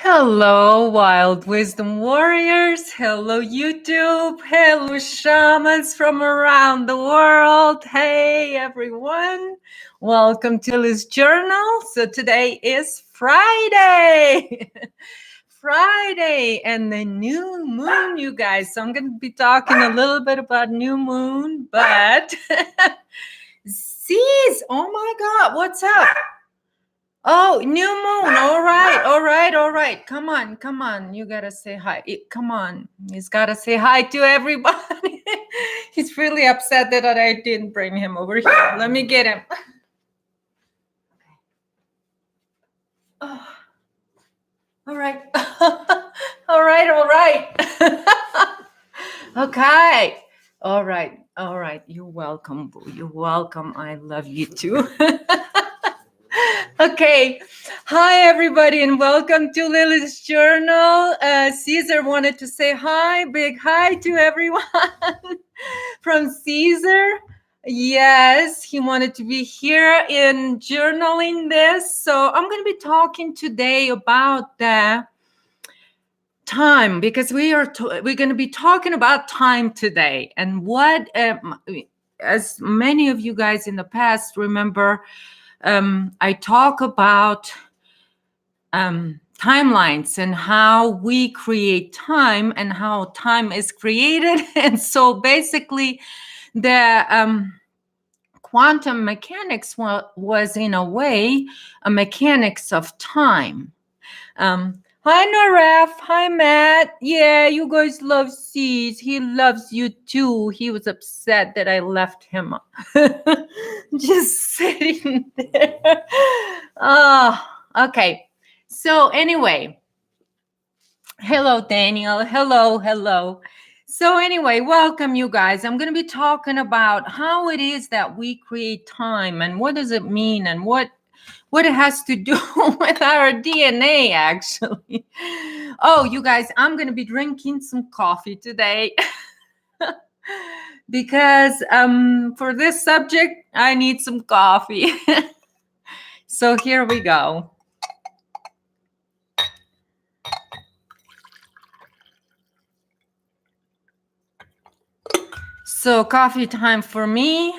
Hello, Wild Wisdom Warriors. Hello, YouTube. Hello, shamans from around the world. Hey, everyone. Welcome to Lily's Journal. So today is Friday. Friday and the new moon, you guys. So I'm going to be talking a little bit about new moon, but Cease. Oh my God, what's up? Oh, new moon. All right. Come on. You gotta say hi. Come on. He's gotta say hi to everybody. He's really upset that I didn't bring him over here. Let me get him. Oh, all right. All right. Okay. All right. You're welcome, boo. You're welcome. I love you too. Okay. Hi, everybody, and welcome to Lily's Journal. Caesar wanted to say hi. Big hi to everyone from Caesar. Yes, he wanted to be here in journaling this. So I'm going to be talking today about the time because we're going to be talking about time today and what, as many of you guys in the past remember, I talk about timelines and how we create time and how time is created. And so basically the quantum mechanics was in a way a mechanics of time. Hi, Naraf. Hi, Matt. Yeah, you guys love Cease. He loves you too. He was upset that I left him just sitting there. Oh, okay. So anyway, hello, Daniel. Hello. So anyway, welcome, you guys. I'm going to be talking about how it is that we create time and what does it mean and what it has to do with our DNA, actually. Oh, you guys, I'm going to be drinking some coffee today because for this subject, I need some coffee. So here we go. So coffee time for me.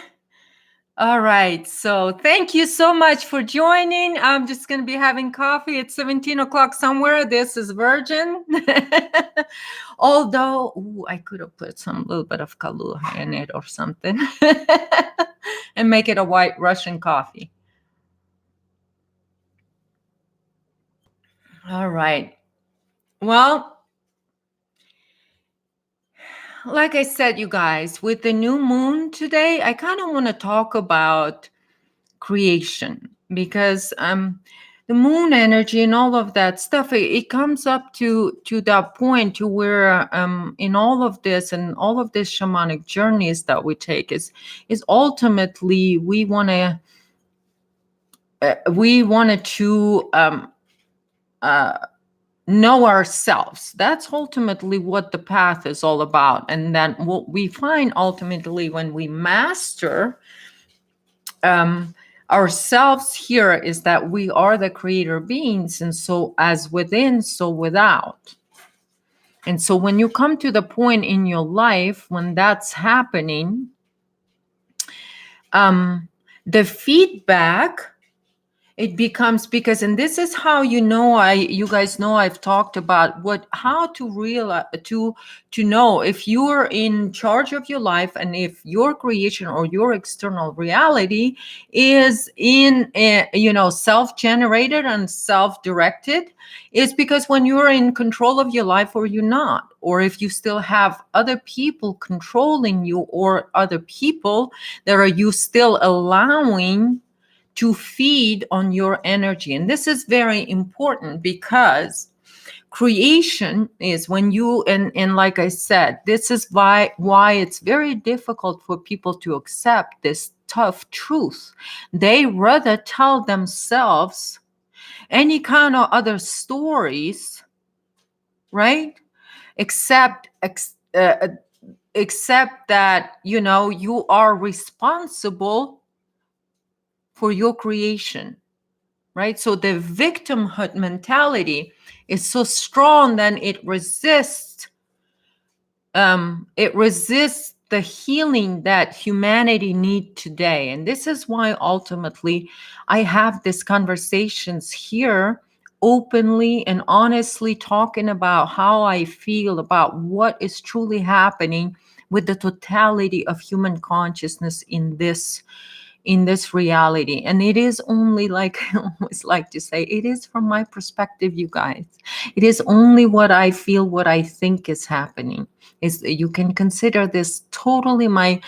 All right. So thank you so much for joining. I'm just going to be having coffee at 17 o'clock somewhere. This is virgin. Although, I could have put some little bit of Kahlua in it or something and make it a white Russian coffee. All right. Well, like I said, you guys, with the new moon today, I kind of want to talk about creation because the moon energy and all of that stuff, it comes up to that point to where in all of this and all of these shamanic journeys that we take is ultimately we wanted to know ourselves. That's ultimately what the path is all about. And then what we find ultimately when we master ourselves here is that we are the creator beings, and so as within, so without. And so when you come to the point in your life when that's happening, the feedback, it becomes, because, and this is how you guys know I've talked about how to realize, to know if you're in charge of your life and if your creation or your external reality is in self-generated and self-directed, is because when you're in control of your life or you're not, or if you still have other people controlling you or other people that are you still allowing to feed on your energy. And this is very important because creation is when you, and like I said, this is why it's very difficult for people to accept this tough truth. They rather tell themselves any kind of other stories, right? Except that, you are responsible for your creation. right? So the victimhood mentality is so strong that it resists the healing that humanity need today. And this is why ultimately I have these conversations here openly and honestly, talking about how I feel about what is truly happening with the totality of human consciousness in this reality. And it is only, like I always like to say, it is from my perspective, you guys. It is only what I feel, what I think is happening. Is you can consider this totally my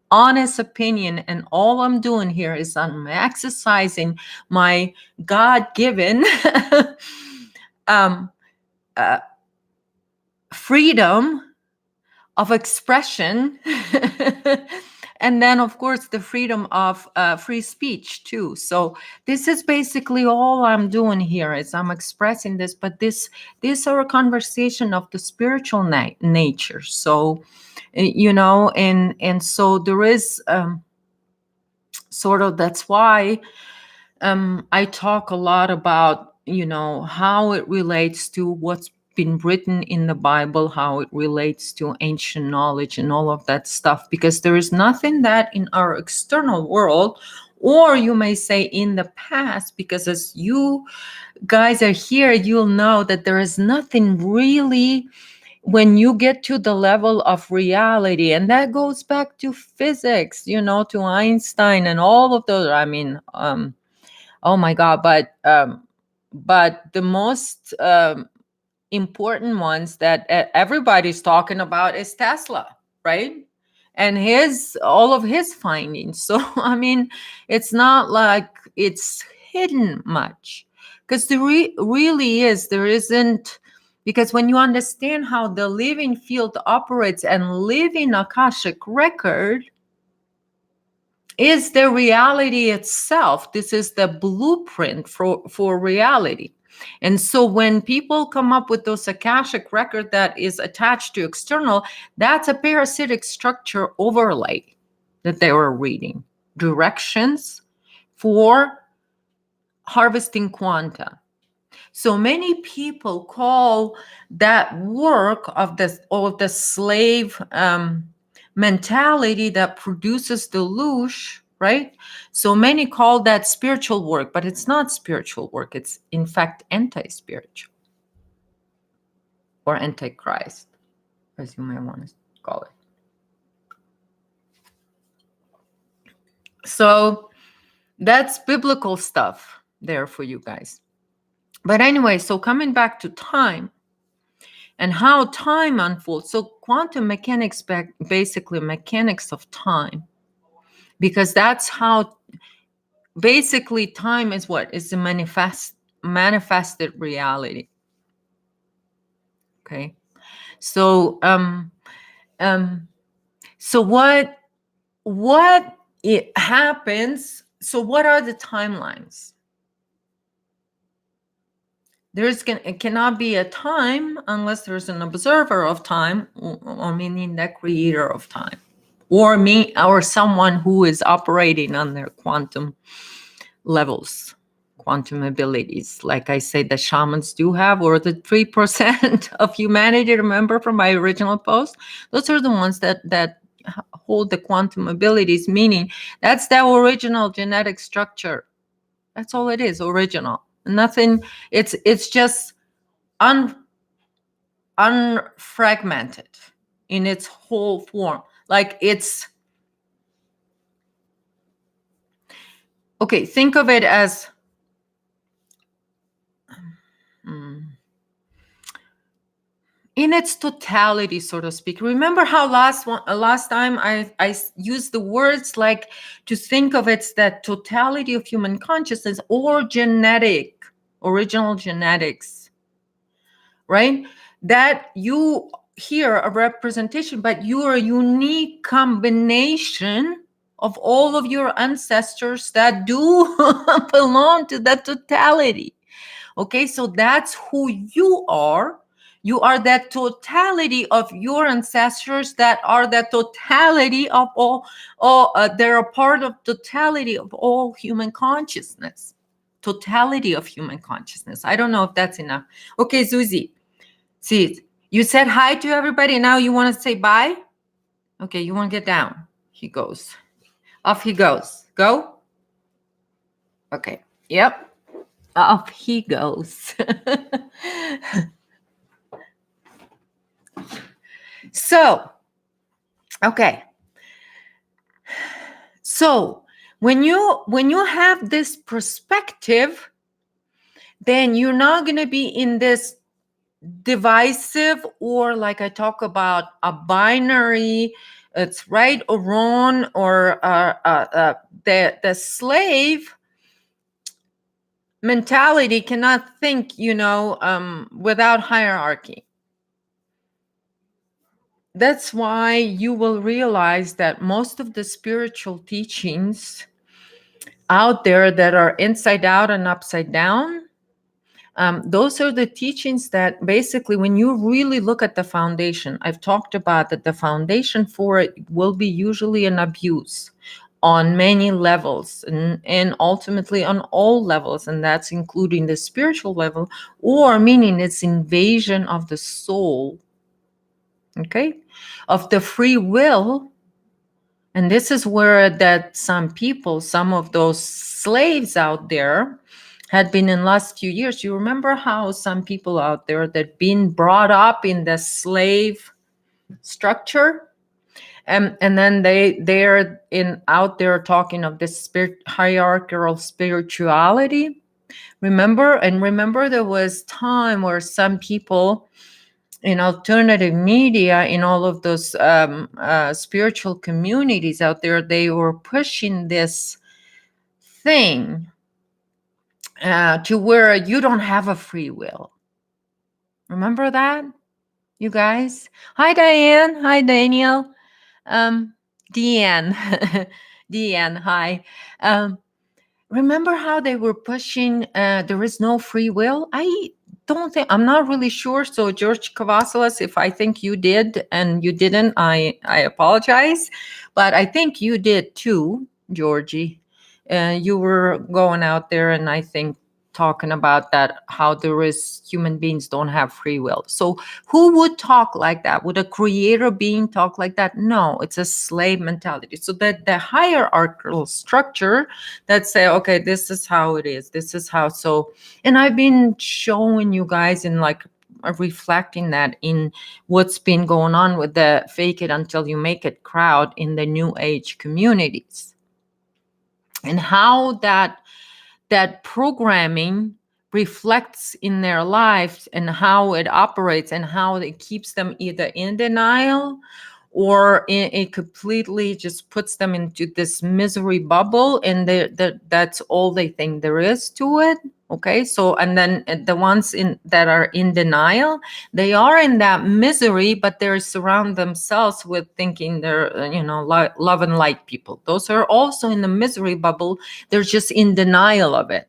honest opinion, and all I'm doing here is I'm exercising my God-given um, uh, freedom of expression. And then of course the freedom of free speech too. So this is basically all I'm doing here, is I'm expressing this, but these are a conversation of the spiritual nature. So and so there is sort of, that's why I talk a lot about how it relates to what's been written in the Bible, how it relates to ancient knowledge and all of that stuff, because there is nothing that in our external world, or you may say in the past, because as you guys are here, you'll know that there is nothing really when you get to the level of reality. And that goes back to physics, to Einstein and all of those. I mean, oh my God, but the most important ones that everybody's talking about is Tesla, right? And all of his findings. So I mean, it's not like it's hidden much, because really is, there isn't, because when you understand how the living field operates, and living Akashic record is the reality itself. This is the blueprint for reality. And so when people come up with those Akashic record that is attached to external, that's a parasitic structure overlay that they were reading. Directions for harvesting quanta. So many people call that work of the slave mentality that produces the loosh, right? So many call that spiritual work, but it's not spiritual work. It's in fact anti-spiritual, or antichrist, as you may want to call it. So that's biblical stuff there for you guys. But anyway, so coming back to time and how time unfolds. So quantum mechanics, basically mechanics of time, because that's how basically time is what is the manifested reality. Okay. So so what it happens, so what are the timelines? It cannot be a time unless there's an observer of time, or meaning the creator of time, or me, or someone who is operating on their quantum levels, quantum abilities, like I say the shamans do have, or the 3% of humanity. Remember from my original post, those are the ones that hold the quantum abilities, meaning that's the original genetic structure. That's all it is, original. Nothing. It's just unfragmented in its whole form. Like it's okay. Think of it as in its totality, so to speak. Remember how last time I used the words like to think of it's that totality of human consciousness, or original genetics, right? That you hear a representation, but you are a unique combination of all of your ancestors that do belong to that totality. Okay, so that's who you are. You are that totality of your ancestors that are the totality of all they're a part of totality of all human consciousness. totality of human consciousness. I don't know if that's enough. Okay, Susie. See, you said hi to everybody. Now you want to say bye? Okay, you want to get down. He goes. Off he goes. Go. Okay. Yep. Off he goes. So, okay. So, when you have this perspective, then you're not going to be in this divisive, or like I talk about, a binary, it's right or wrong, or the slave mentality cannot think, without hierarchy. That's why you will realize that most of the spiritual teachings out there that are inside out and upside down, those are the teachings that basically, when you really look at the foundation, I've talked about that the foundation for it will be usually an abuse on many levels, and ultimately on all levels, and that's including the spiritual level, or meaning it's invasion of the soul, okay, of the free will. And this is where that some people, some of those slaves out there, had been in last few years. You remember how some people out there that been brought up in the slave structure, and then they're out there talking of this hierarchical spirituality. Remember there was time where some people in alternative media, in all of those spiritual communities out there, they were pushing this thing to where you don't have a free will. Remember that, you guys? Hi, Diane. Hi, Daniel. Deanne. Deanne, hi. Remember how they were pushing there is no free will? I'm not really sure. So George Kavasalas, if I think you did and you didn't, I apologize. But I think you did too, Georgie. You were going out there and I think talking about that, how there is human beings don't have free will. So who would talk like that? Would a creator being talk like that? No, it's a slave mentality. So that the hierarchical structure that say, okay, this is how it is. This is how. So, and I've been showing you guys in like reflecting that in what's been going on with the fake it until you make it crowd in the new age communities, and how that programming reflects in their lives and how it operates and how it keeps them either in denial or it completely just puts them into this misery bubble, and that's all they think there is to it. Okay, so and then the ones that are in denial, they are in that misery, but they surround themselves with thinking they're love and light people. Those are also in the misery bubble. They're just in denial of it.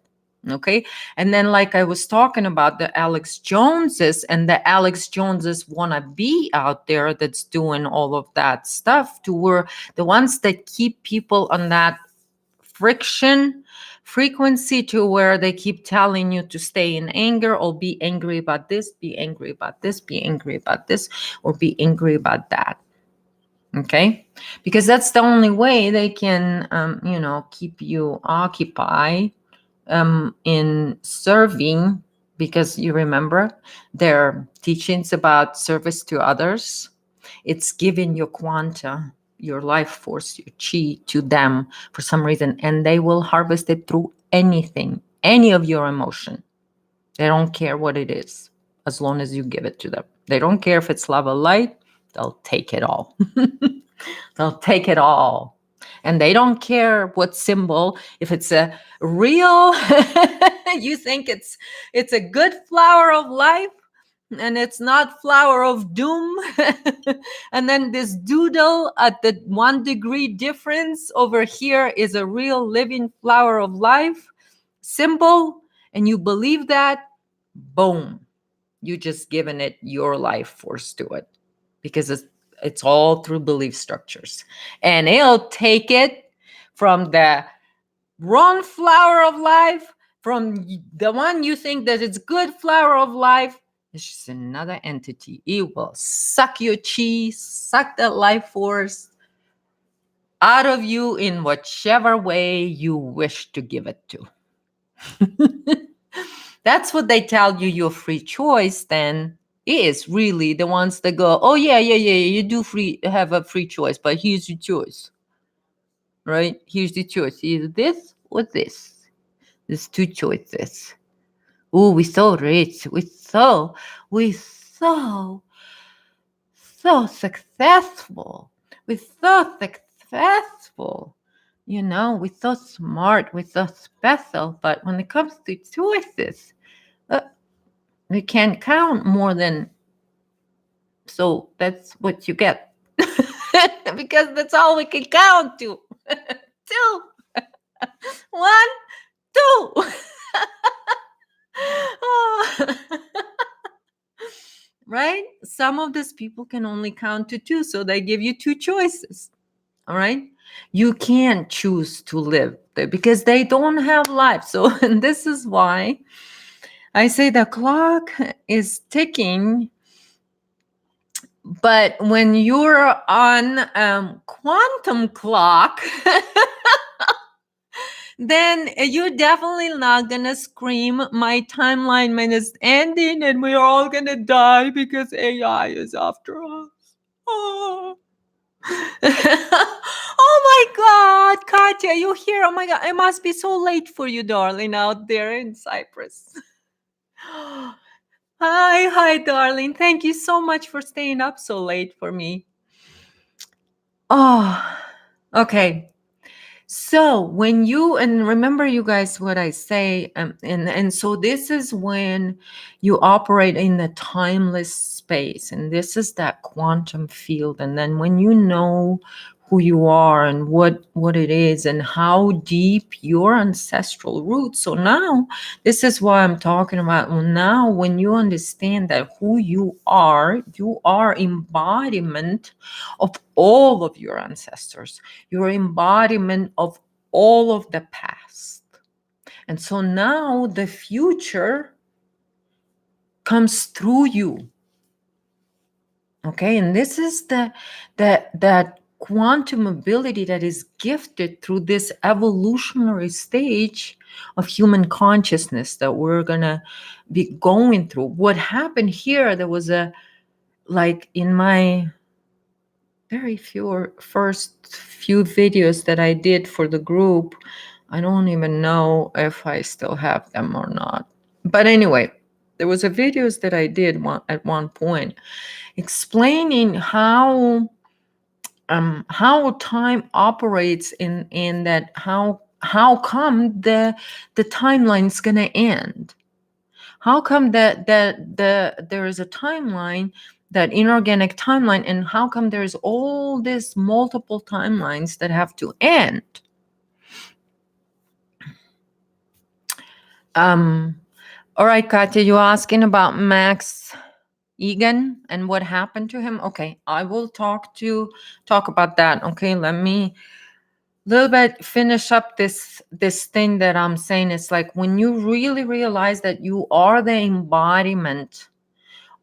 Okay, and then like I was talking about the Alex Joneses, and the Alex Joneses wanna be out there that's doing all of that stuff, to where the ones that keep people on that frequency, to where they keep telling you to stay in anger, or be angry about this, be angry about this, be angry about this, or be angry about that. Okay, because that's the only way they can keep you occupied in serving, because you remember their teachings about service to others. It's giving your quanta, your life force, your chi to them for some reason, and they will harvest it through anything, any of your emotion. They don't care what it is, as long as you give it to them. They don't care if it's love or light, they'll take it all. They'll take it all. And they don't care what symbol, if it's a real, you think it's a good flower of life, and it's not flower of doom. And then this doodle at the 1 degree difference over here is a real living flower of life symbol, and you believe that, boom, you just given it your life force to it, because it's all through belief structures, and it'll take it from the wrong flower of life from the one you think that it's good flower of life. It's just another entity. It will suck your chi, suck that life force out of you in whichever way you wish to give it to. That's what they tell you your free choice then is really the ones that go, oh yeah, you do have a free choice, but here's your choice. Right? Here's the choice. Either this or this. There's two choices. Oh, we're so rich. We're so successful. We're so successful. We're so smart. We're so special. But when it comes to choices, we can't count more than. So that's what you get. Because that's all we can count to. Two. 1, 2. Right? Some of these people can only count to 2, so they give you 2 choices. All right? You can't choose to live because they don't have life. So and this is why I say the clock is ticking. But when you're on quantum clock, then you're definitely not gonna scream, my timeline is ending and we're all gonna die because AI is after us. Oh. Oh my God, Katya, you here? Oh my God, it must be so late for you, darling, out there in Cyprus. Hi, darling. Thank you so much for staying up so late for me. Oh, okay. So when and remember you guys what I say, and so this is when you operate in the timeless space, and this is that quantum field. And then when you know who you are and what it is and how deep your ancestral roots. So now this is why I'm talking about. Well, now when you understand that who you are embodiment of all of your ancestors. Your embodiment of all of the past. And so now the future comes through you. Okay, and this is that quantum ability that is gifted through this evolutionary stage of human consciousness that we're gonna be going through. What happened here, there was like in my first few videos that I did for the group, I don't even know if I still have them or not. But anyway, there was a videos that I did at one point explaining how time operates in that how come the timeline's gonna end. How come that there is a timeline, that inorganic timeline, and how come there's all these multiple timelines that have to end? All right, Katya, you're asking about Max Egan and what happened to him. Okay, I will talk about that. Okay, let me little bit finish up this thing that I'm saying. It's like when you really realize that you are the embodiment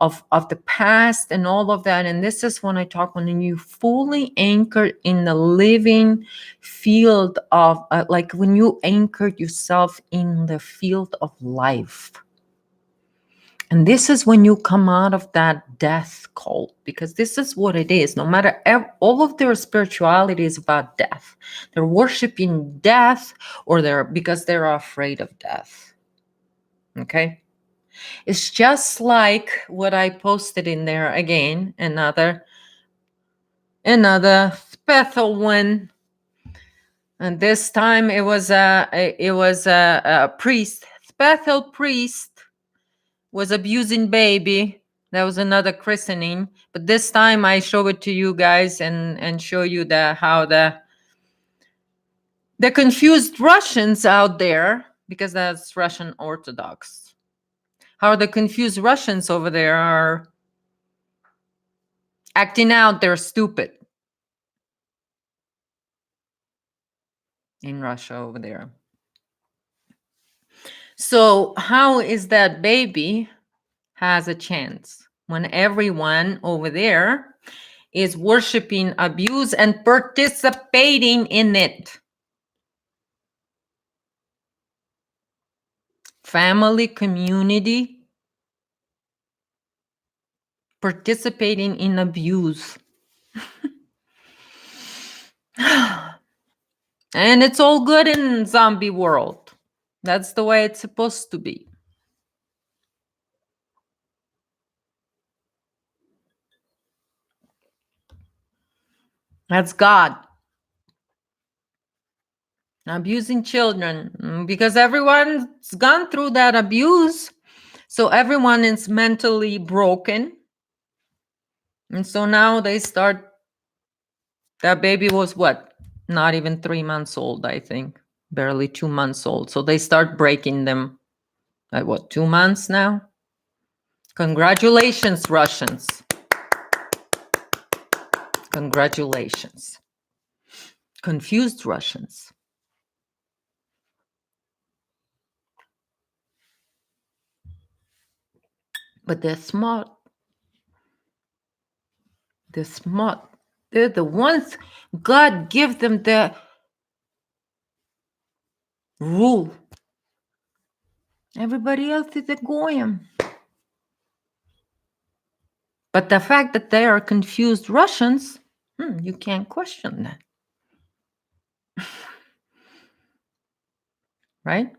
of the past and all of that. And this is when I talk, when you fully anchor in the living field of like when you anchored yourself in the field of life. And this is when you come out of that death cult, because this is what it is. No matter all of their spirituality is about death. They're worshiping death, or because they're afraid of death. Okay. It's just like what I posted in there again, another special one. And this time it was a priest, special priest was abusing baby. That was another christening, but this time I show it to you guys and show you how the confused Russians out there, because that's Russian Orthodox. How the confused Russians over there are acting out they're stupid in Russia over there. So how is that baby has a chance when everyone over there is worshiping abuse and participating in it? Family, community, participating in abuse. And it's all good in zombie world. That's the way it's supposed to be. That's God. Abusing children, because everyone's gone through that abuse. So everyone is mentally broken. And so now they start, that baby was what? Not even 3 months old, I think. Barely 2 months old. So they start breaking them at what, 2 months now? Congratulations, Russians. Congratulations. Confused Russians. But they're smart. They're smart. They're the ones God give them the rule. Everybody else is a goyim. But the fact that they are confused Russians, you can't question that. Right?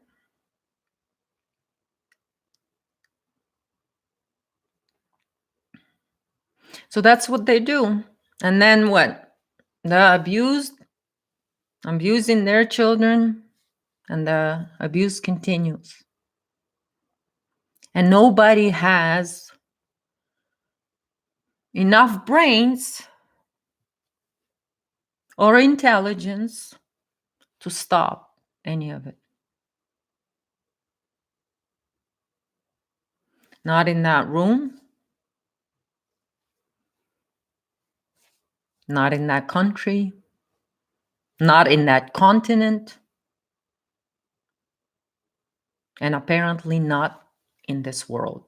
So that's what they do. And then what? The abusing their children, and the abuse continues. And nobody has enough brains or intelligence to stop any of it. Not in that room, not in that country, not in that continent, and apparently not in this world.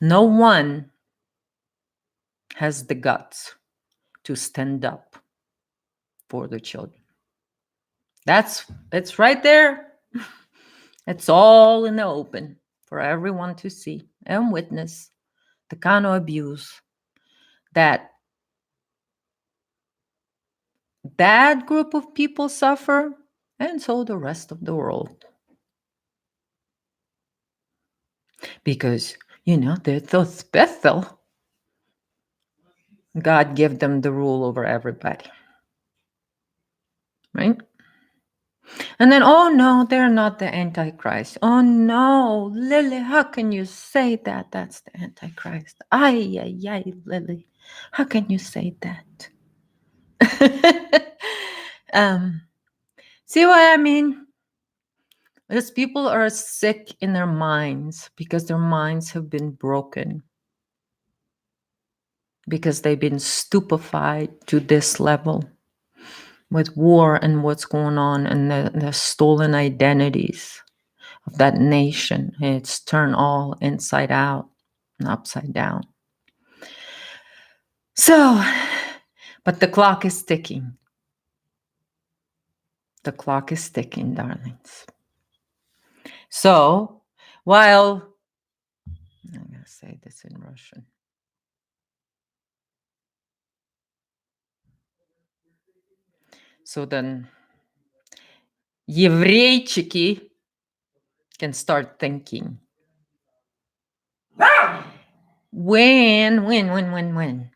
No one has the guts to stand up for the children. It's right there. It's all in the open for everyone to see and witness the kind of abuse that that group of people suffer, and so the rest of the world. Because, they're so special. God gave them the rule over everybody. Right? And then, oh no, they're not the Antichrist. Oh no, Lily, how can you say that? That's the Antichrist. Ay, Lily, how can you say that? See what I mean? These people are sick in their minds because their minds have been broken. Because they've been stupefied to this level with war and what's going on, and the stolen identities of that nation. It's turned all inside out and upside down. So, but the clock is ticking. The clock is ticking, darlings. So, while, I'm going to say this in Russian. So then, еврейчики can start thinking. When?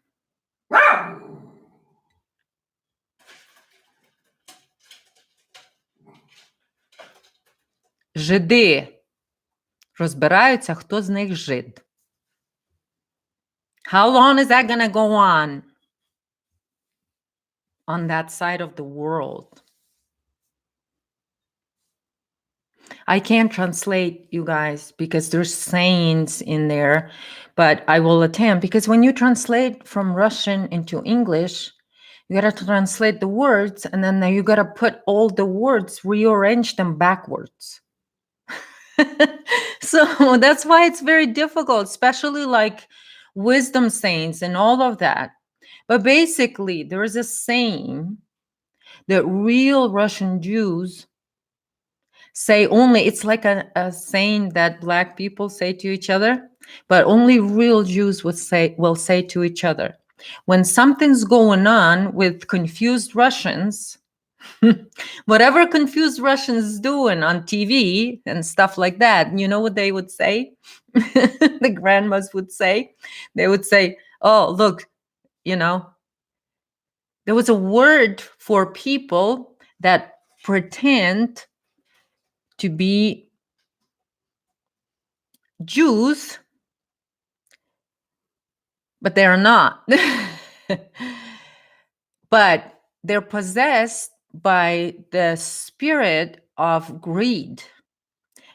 Жиди розбираються, хто з них жид. How long is that gonna go on that side of the world? I can't translate, you guys, because there's sayings in there, but I will attempt, because when you translate from Russian into English, you got to translate the words, and then you got to put all the words, rearrange them backwards. So that's why it's very difficult, especially like wisdom sayings and all of that. But basically, there is a saying that real Russian Jews say only, it's like a saying that Black people say to each other, but only real Jews will say to each other. When something's going on with confused Russians, whatever confused Russians doing on TV and stuff like that, you know what they would say? The grandmas would say, they would say, oh, look, you know, there was a word for people that pretend to be Jews, but they are not. But they're possessed by the spirit of greed.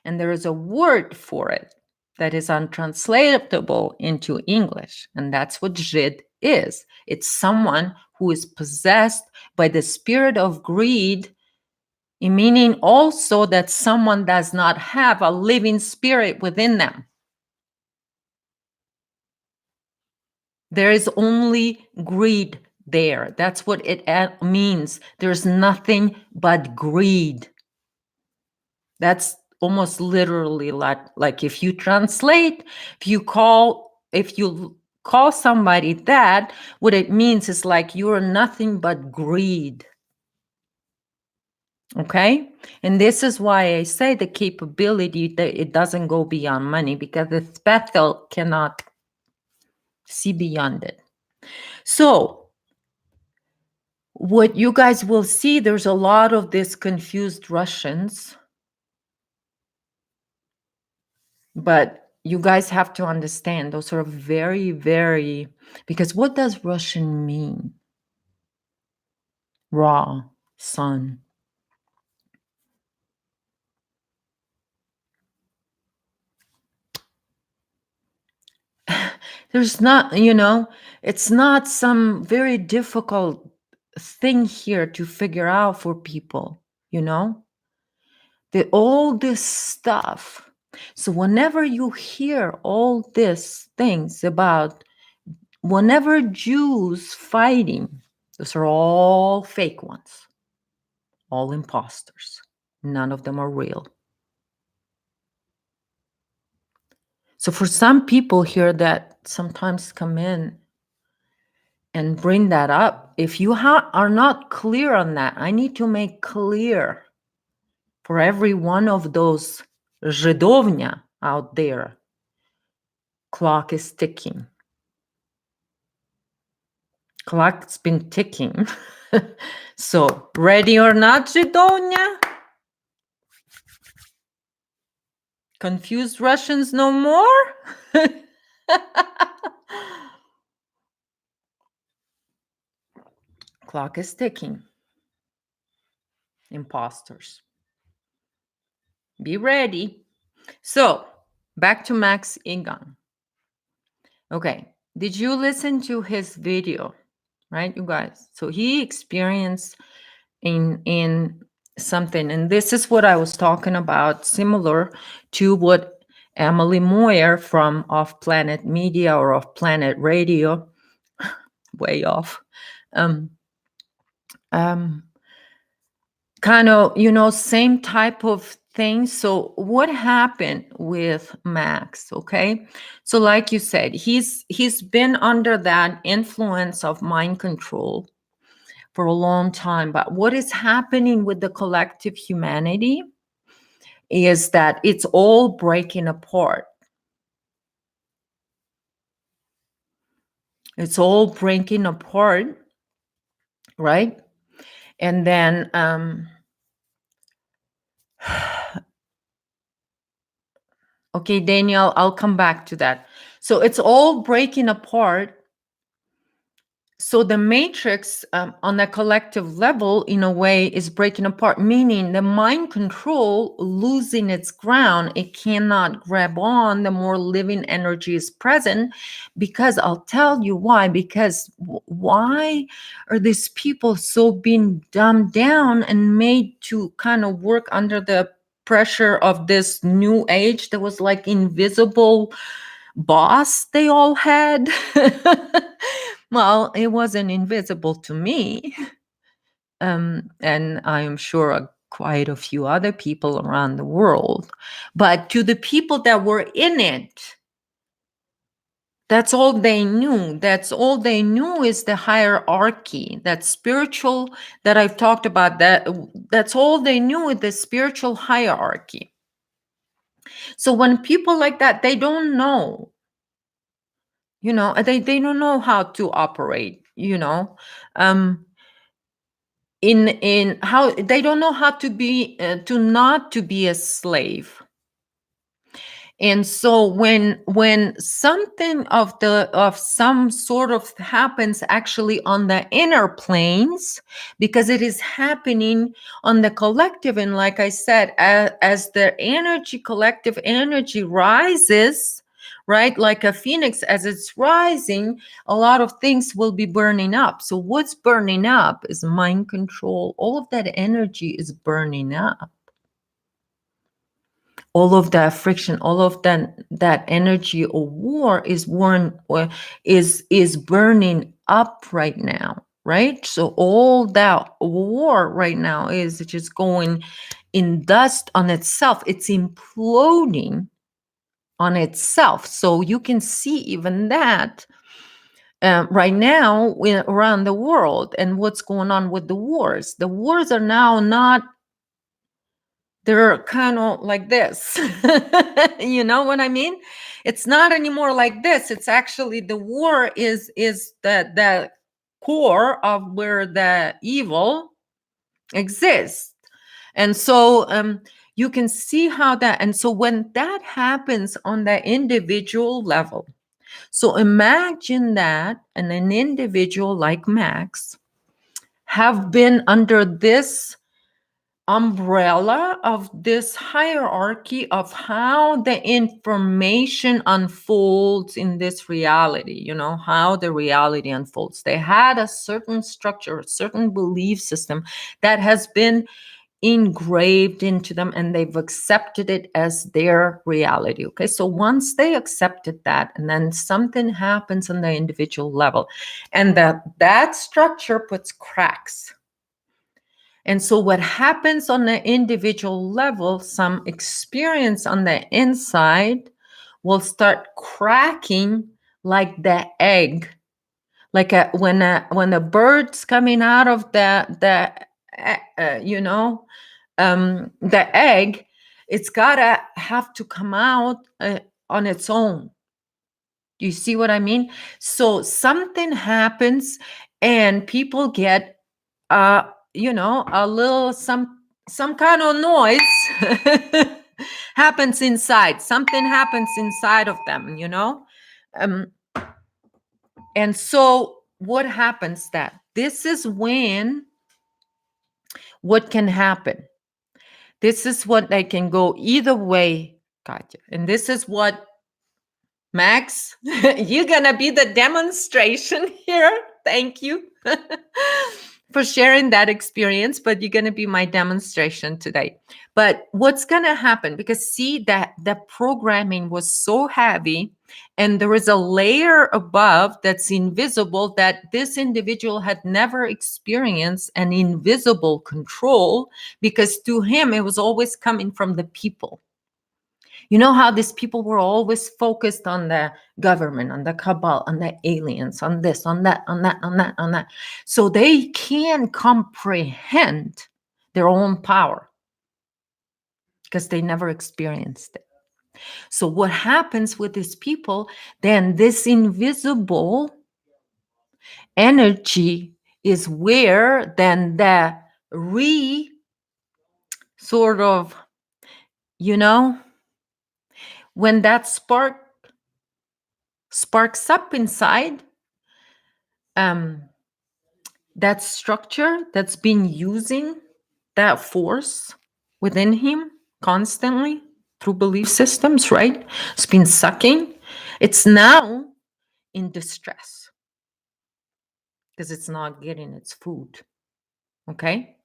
And there is a word for it that is untranslatable into English. And that's what Žid is. It's someone who is possessed by the spirit of greed, meaning also that someone does not have a living spirit within them. There is only greed there. That's what it means. There's nothing but greed. That's almost literally like if you translate, if you call somebody that, what it means is like you're nothing but greed. Okay? And this is why I say the capability that it doesn't go beyond money, because the Bethel cannot see beyond it. So what you guys will see, there's a lot of these confused Russians, but you guys have to understand those are very, very, because what does Russian mean? Ra, sun. There's not, it's not some very difficult thing here to figure out for people, all this stuff. So whenever you hear all these things about whenever Jews fighting, those are all fake ones, all imposters. None of them are real. So for some people here that sometimes come in and bring that up, if you are not clear on that, I need to make clear for every one of those Zhidovnya out there, clock is ticking. Clock's been ticking. So ready or not, Zhidovnya? Confused Russians no more? Clock is ticking. Imposters. Be ready. So, back to Max Igan. Okay, did you listen to his video? Right, you guys? So he experienced in something, and this is what I was talking about, similar to what Emily Moyer from Off Planet Media or Off Planet Radio, way off, kind of, same type of thing. So what happened with Max? Okay, so like you said, he's been under that influence of mind control for a long time. But what is happening with the collective humanity is that it's all breaking apart. It's all breaking apart, right? And then okay, Daniel, I'll come back to that. So it's all breaking apart. So the matrix on a collective level, in a way, is breaking apart, meaning the mind control losing its ground. It cannot grab on the more living energy is present, because I'll tell you why. Because why are these people so being dumbed down and made to kind of work under the pressure of this new age. There was like invisible boss they all had. Well, it wasn't invisible to me. And I am sure quite a few other people around the world. But to the people that were in it, that's all they knew. That's all they knew is the hierarchy, that spiritual that I've talked about. That's all they knew is the spiritual hierarchy. So when people like that, they don't know, they don't know how to operate, in how they don't know how to be to not to be a slave. And so when something of some sort of happens actually on the inner planes, because it is happening on the collective, and like I said, as the collective energy rises, right, like a phoenix, as it's rising, a lot of things will be burning up. So what's burning up is mind control. All of that energy is burning up. All of that friction, all of that energy of war is is burning up right now, right? So all that war right now is just going in dust on itself. It's imploding on itself. So you can see even that right now around the world, and what's going on with the wars. The wars are now not, they're kind of like this. You know what I mean? It's not anymore like this. It's actually, the war is the core of where the evil exists. And so you can see how that, and so when that happens on the individual level, so imagine that an individual like Max have been under this umbrella of this hierarchy of how the information unfolds in this reality, how the reality unfolds. They had a certain structure, a certain belief system that has been engraved into them, and they've accepted it as their reality. Okay, so once they accepted that, and then something happens on the individual level, and that structure puts cracks. And so what happens on the individual level, some experience on the inside will start cracking like the egg. Like when the bird's coming out of the egg, it's gotta have to come out on its own. You see what I mean? So something happens and people get a little some kind of noise happens inside. Something happens inside of them, um, and so what happens, that this is when what can happen, this is what they can go either way. Gotcha. And this is what, Max, you're gonna be the demonstration here. Thank you for sharing that experience, but you're going to be my demonstration today. But what's going to happen, because see that the programming was so heavy, and there is a layer above that's invisible, that this individual had never experienced an invisible control, because to him it was always coming from the people. You know how these people were always focused on the government, on the cabal, on the aliens, on this, on that, on that, on that, on that. So they can comprehend their own power because they never experienced it. So what happens with these people, then this invisible energy is where then the sort of, when that sparks up inside, that structure that's been using that force within him constantly through belief systems, right? It's been sucking. It's now in distress because it's not getting its food. Okay?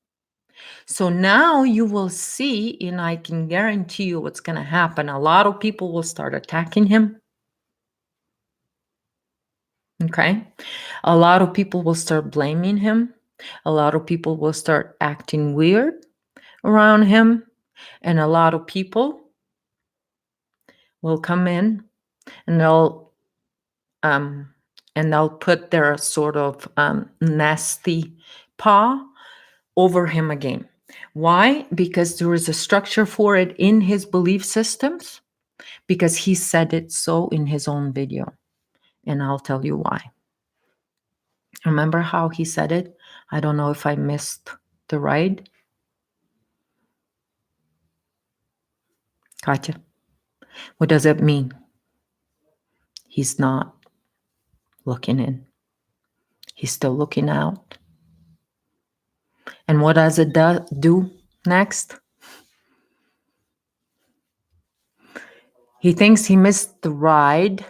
So now you will see, and I can guarantee you what's going to happen. A lot of people will start attacking him. Okay. A lot of people will start blaming him. A lot of people will start acting weird around him. And a lot of people will come in and um, they'll put their sort of nasty paw over him again. Why? Because there is a structure for it in his belief systems, because he said it so in his own video. And I'll tell you why. Remember how he said it? I don't know if I missed the ride. Katya, what does it mean? He's not looking in. He's still looking out. And what does it do next? He thinks he missed the ride.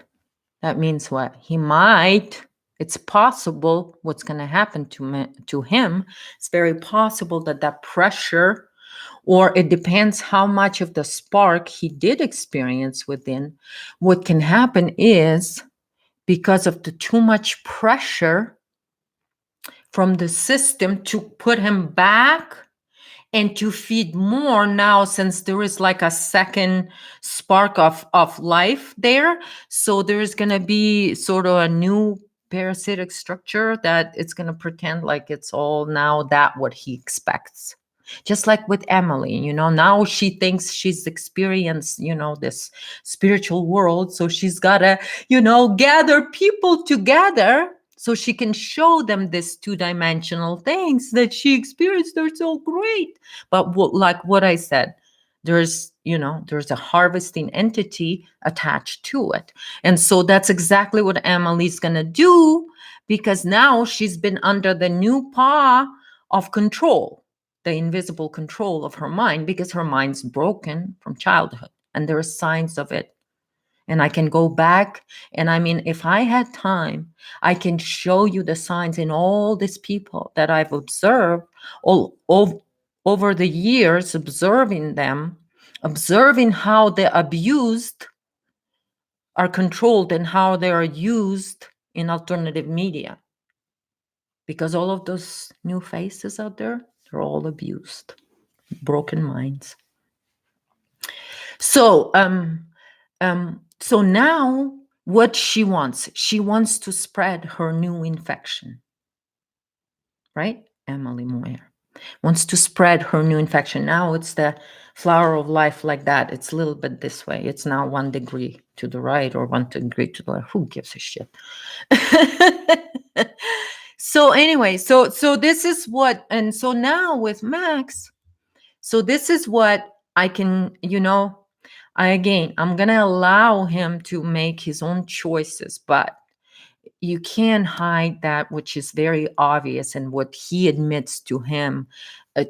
That means what? He might, it's possible what's going to happen to him. It's very possible that pressure, or it depends how much of the spark he did experience within. What can happen is, because of the too much pressure from the system to put him back and to feed more now, since there is like a second spark of life there. So there's going to be sort of a new parasitic structure that it's going to pretend like it's all now that what he expects. Just like with Emily, now she thinks she's experienced, this spiritual world. So she's got to, gather people together so she can show them this two-dimensional things that she experienced. They're so great. But like what I said, there's a harvesting entity attached to it. And so that's exactly what Emily's going to do, because now she's been under the new paw of control, the invisible control of her mind, because her mind's broken from childhood. And there are signs of it. And I can go back, and I mean, if I had time, I can show you the signs in all these people that I've observed all over the years, observing them, observing how the abused are controlled and how they are used in alternative media. Because all of those new faces out there, they're all abused, broken minds. So, so now what she wants to spread her new infection, right? Emily Moyer wants to spread her new infection. Now it's the flower of life like that. It's a little bit this way. It's now 1 degree to the right or 1 degree to the left. Who gives a shit? So anyway, so this is what, and so now with Max, so this is what I can, I'm going to allow him to make his own choices, but you can't hide that which is very obvious and what he admits to him,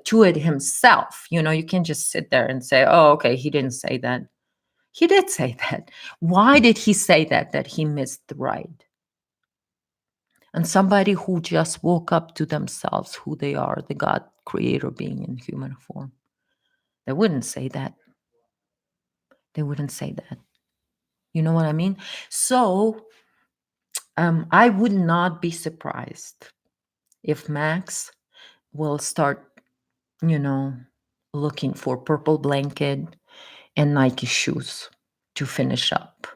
to it himself. You can't just sit there and say, oh, okay, he didn't say that. He did say that. Why did he say that he missed the ride? And somebody who just woke up to themselves, who they are, the God creator being in human form, they wouldn't say that. They wouldn't say that. You know what I mean? So I would not be surprised if Max will start, looking for purple blanket and Nike shoes to finish up.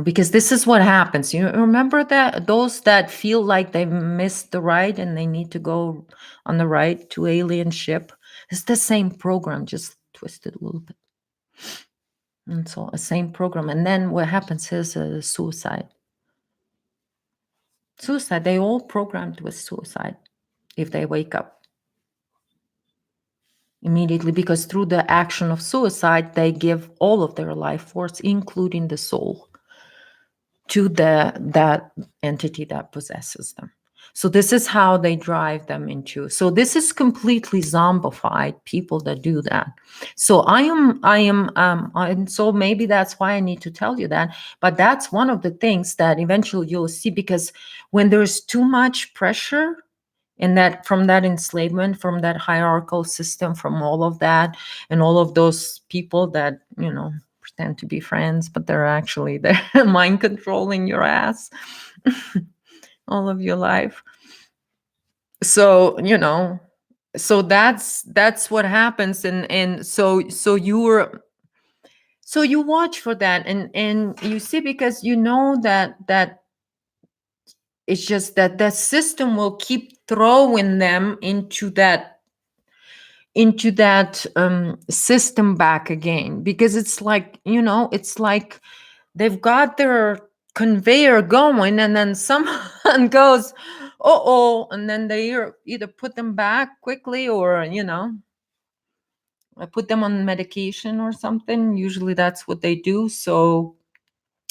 Because this is what happens. You remember that those that feel like they missed the ride and they need to go on the ride to alien ship, it's the same program, just twisted a little bit. And so a same program. And then what happens is suicide. Suicide, they all programmed with suicide if they wake up immediately, because through the action of suicide, they give all of their life force, including the soul, to that entity that possesses them. So this is how they drive them into. So this is completely zombified people that do that. So I am, and so maybe that's why I need to tell you that. But that's one of the things that eventually you'll see, because when there's too much pressure And that from that enslavement, from that hierarchical system, from all of that, and all of those people that, pretend to be friends, but they're actually they're mind controlling your ass all of your life. So, so that's what happens. And so you watch for that, and you see, because that it's just that the system will keep throwing them into that system back again, because it's like they've got their conveyor going, and then someone goes, oh, and then they either put them back quickly, or put them on medication or something. Usually that's what they do. So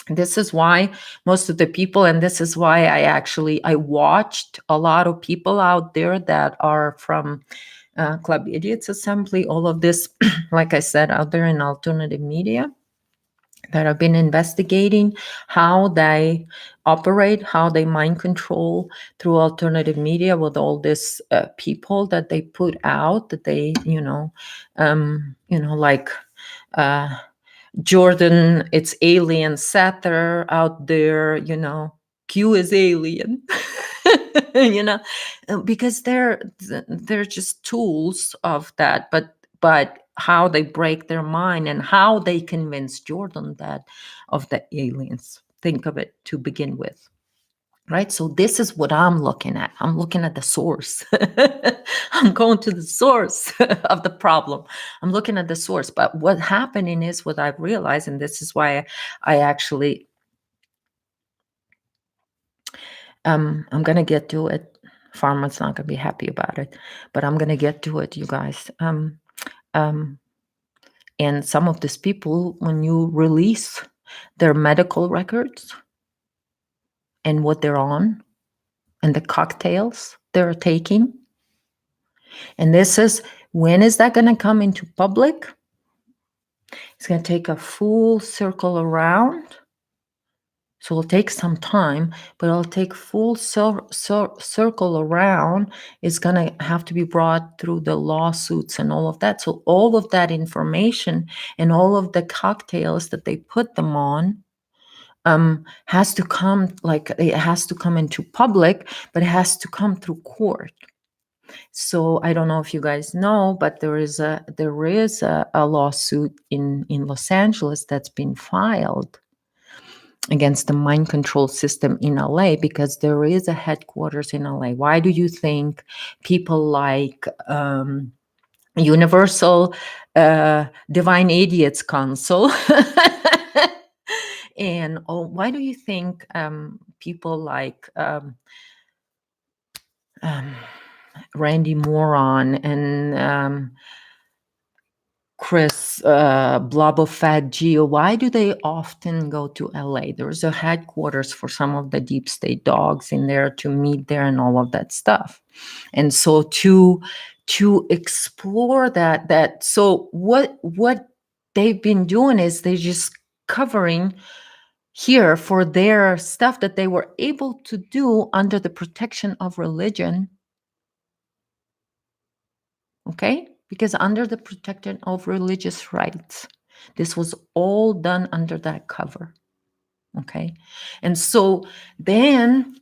this is why most of the people, and this is why I watched a lot of people out there that are from Club Idiots Assembly, all of this, like I said, out there in alternative media, that have been investigating how they operate, how they mind control through alternative media, with all this people that they put out, that they, like uh, Jordan, it's alien Sather out there, Q is alien. you know because they're just tools of that, but how they break their mind and how they convince Jordan that of the aliens. Think of it to begin with, right? So this is what I'm looking at. I'm looking at the source. I'm going to the source of the problem. I'm looking at the source. But what happening is, what I've realized, and this is why I actually I'm gonna get to it. Farmer's not gonna be happy about it, but I'm gonna get to it, you guys. Um, and some of these people, when you release their medical records and what they're on, and the cocktails they're taking, and this is, when is that gonna come into public? It's gonna take a full circle around. So it'll take some time, but it'll take full circle around. It's going to have to be brought through the lawsuits and all of that. So all of that information and all of the cocktails that they put them on has to come, like, it has to come into public, but it has to come through court. So I don't know if you guys know, but there is a lawsuit in Los Angeles that's been filed against the mind control system in LA, because there is a headquarters in LA. Why do you think people like Universal Divine Idiots Council and why do you think people like Randy Moron and Chris Blobofat Geo, why do they often go to LA? There's a headquarters for some of the deep state dogs in there to meet there and all of that stuff. And so to explore that so what they've been doing is they just covering here for their stuff that they were able to do under the protection of religion. Okay? Because under the protection of religious rights, this was all done under that cover. Okay? And so then,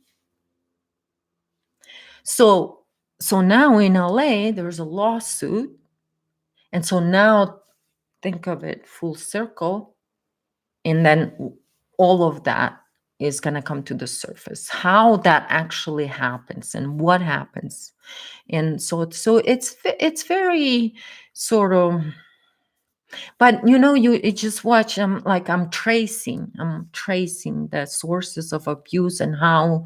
so now in LA, there's a lawsuit. And so now think of it full circle. And then all of that is going to come to the surface, how that actually happens and what happens. And so it's very sort of, but you just watch. I'm tracing the sources of abuse and how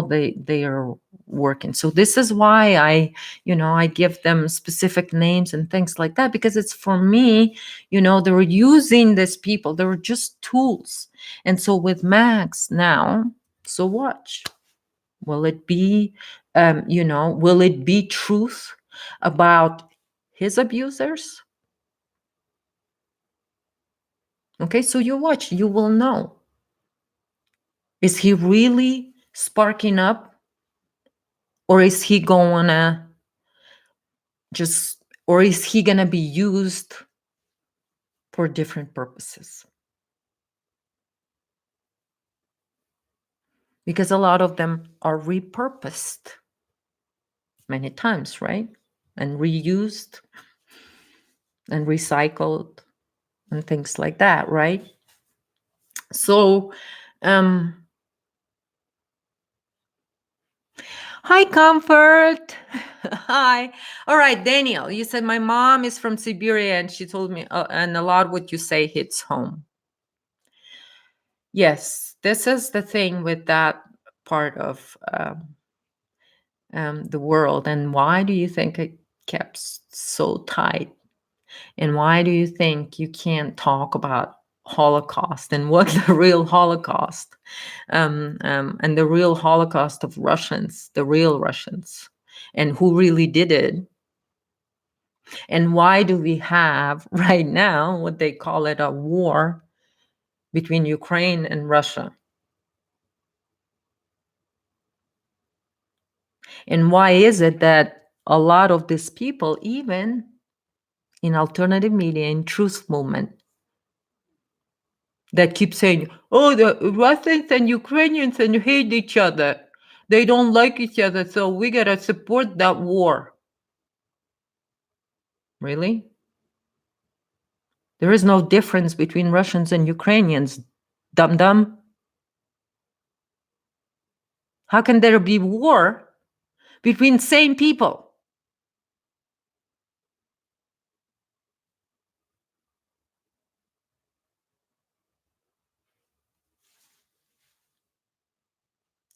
they are working. So this is why I give them specific names and things like that, because it's, for me, they were using these people. They were just tools. And so with Max now, so watch. Will it be will it be truth about his abusers? Okay, so you watch, you will know. Is he really sparking up, Or is he gonna or is he gonna be used for different purposes? Because a lot of them are repurposed many times, right? And reused and recycled and things like that, right? So, hi, Comfort. Hi. All right, Daniel, you said my mom is from Siberia and she told me, and a lot what you say hits home. Yes, this is the thing with that part of the world. And why do you think it kept so tight? And why do you think you can't talk about Holocaust and what the real Holocaust and the real Holocaust of Russians, the real Russians, and who really did it? And why do we have right now what they call it a war between Ukraine and Russia? And why is it that a lot of these people, even in alternative media, in truth movement, that keep saying, oh, the Russians and Ukrainians and hate each other. They don't like each other, so we gotta support that war. Really? There is no difference between Russians and Ukrainians, dum-dum. How can there be war between same people?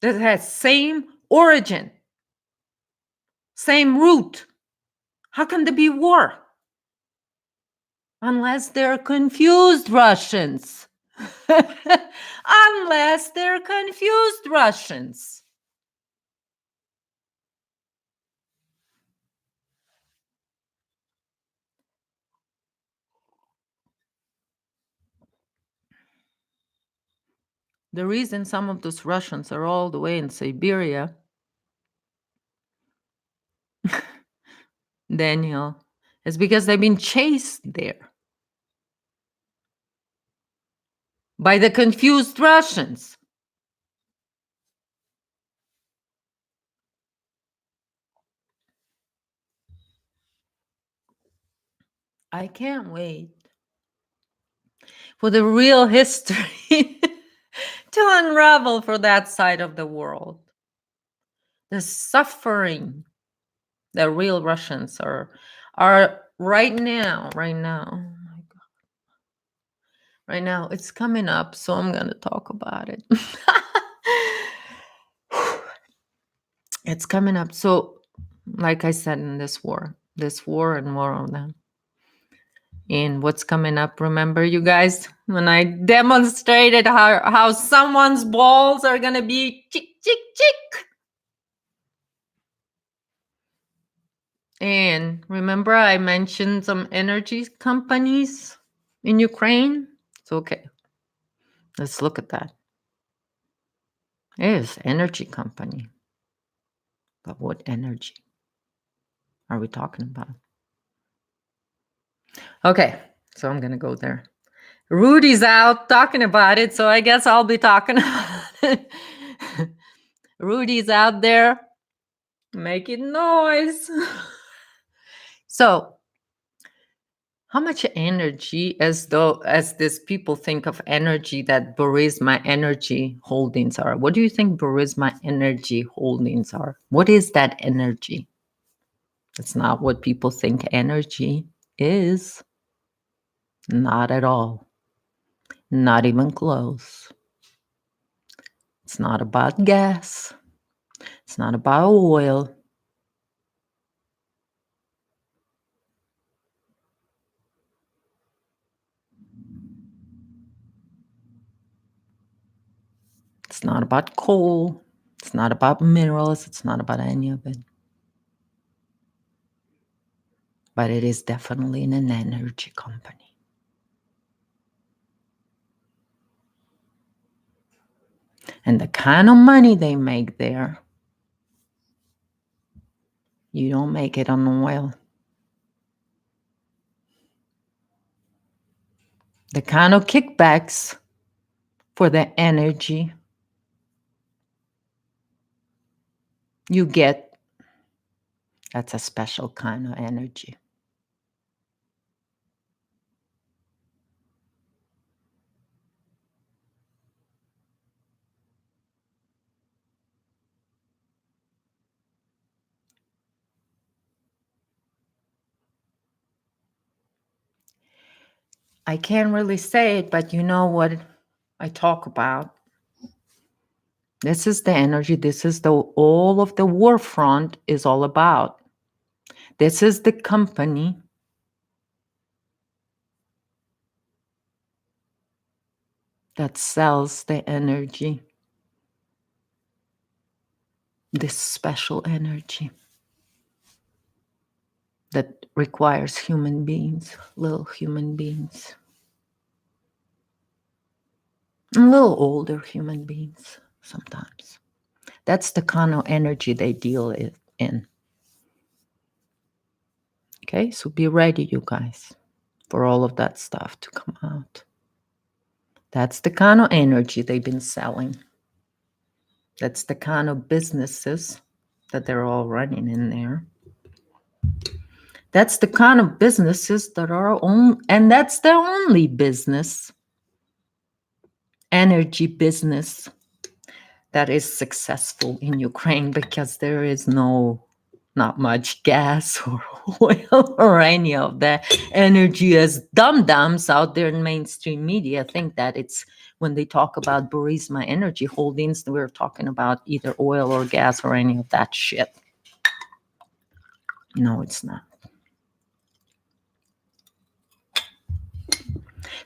That has same origin, same root. How can there be war? Unless they're confused Russians. Unless they're confused Russians. The reason some of those Russians are all the way in Siberia, Daniel, is because they've been chased there by the confused Russians. I can't wait for the real history to unravel for that side of the world. The suffering that real Russians are right now. Oh my God. Right now, it's coming up, so I'm going to talk about it. It's coming up. So, like I said, in this war and more on them. And what's coming up, remember, you guys, when I demonstrated how someone's balls are going to be chick, chick, chick. And remember, I mentioned some energy companies in Ukraine. It's okay. Let's look at that. It is energy company. But what energy are we talking about? Okay, so I'm going to go there. Rudy's out talking about it, so I guess I'll be talking about it. Rudy's out there making noise. So, how much energy, as these people think of energy, that Burisma Energy Holdings are? What do you think Burisma Energy Holdings are? What is that energy? It's not what people think energy is. Not at all. Not even close. It's not about gas. It's not about oil. It's not about coal. It's not about minerals. It's not about any of it. But it is definitely an energy company. And the kind of money they make there You don't make it on oil. The kind of kickbacks for the energy you get, that's a special kind of energy. I can't really say it, but you know what I talk about. This is the energy. This is the all of the war front is all about. This is the company that sells the energy, this special energy that requires human beings, little human beings, and little older human beings sometimes. That's the kind of energy they deal in. Okay, so be ready, you guys, for all of that stuff to come out. That's the kind of energy they've been selling. That's the kind of businesses that they're all running in there. That's the kind of businesses that are on, and that's the only business, energy business, that is successful in Ukraine, because there is not much gas or oil or any of that energy, as dum-dums out there in mainstream media think that it's, when they talk about Burisma Energy Holdings, we're talking about either oil or gas or any of that shit. No, it's not.